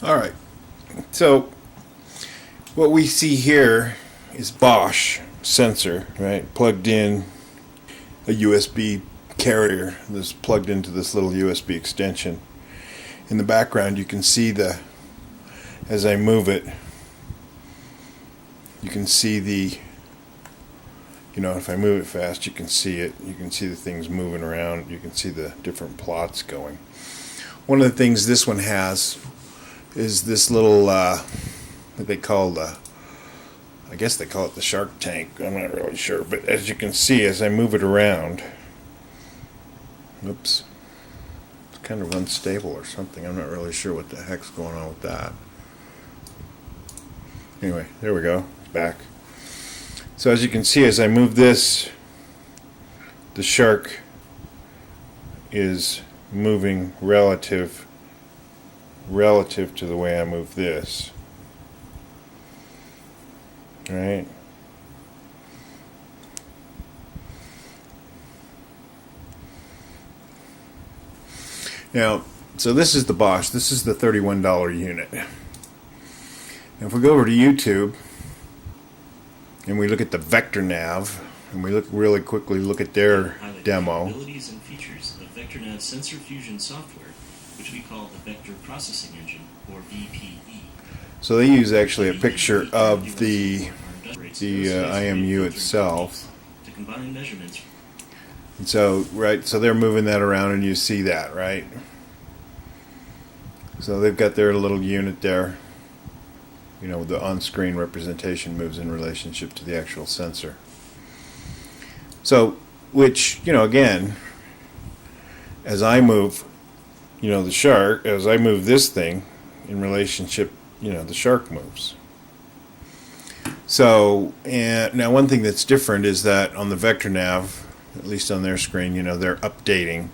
Alright, so what we see here is Bosch sensor, right? Plugged in a USB carrier that's plugged into this little USB extension. In the background you can see as I move it, you can see if I move it fast, you can see it. You can see the things moving around. You can see the different plots going. One of the things this one has is this little, what they call I guess they call it the shark tank. I'm not really sure. But as you can see, as I move it around, oops, it's kind of unstable or something. I'm not really sure what the heck's going on with that. Anyway, there we go. It's back. So as you can see, as I move this, the shark is moving relative to the way I move this. Right? Now, so this is the Bosch. This is the $31 unit. Now, if we go over to YouTube and we look at the Vector Nav, and we really quickly look at their demo. Abilities and features of Vector Nav sensor fusion software, which we call the Vector Processing Engine, or VPE. So they use actually a picture of the IMU itself. To combine measurements. And so, right, so they're moving that around, and you see that, right? So they've got their little unit there. The on-screen representation moves in relationship to the actual sensor. So, which, again, as I move, the shark, as I move this thing in relationship, the shark moves. So, and now one thing that's different is that on the Vector Nav, at least on their screen, they're updating,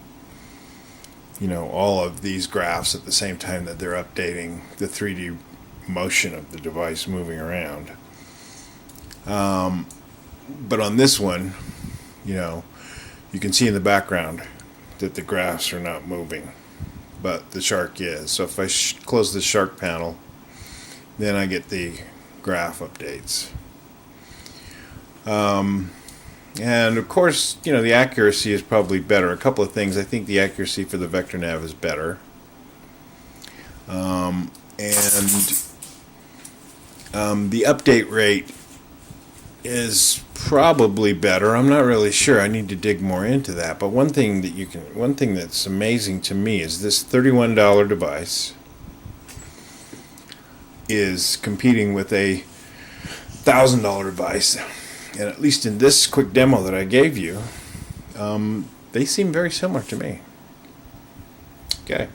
all of these graphs at the same time that they're updating the 3D motion of the device moving around. But on this one, you can see in the background that the graphs are not moving, but the shark is. So if I close the shark panel, then I get the graph updates. And of course, the accuracy is probably better. A couple of things. I think the accuracy for the Vector Nav is better. The update rate is probably better. I'm not really sure. I need to dig more into that. But one thing that's amazing to me is this $31 device is competing with a $1,000 device. And at least in this quick demo that I gave you, they seem very similar to me. Okay.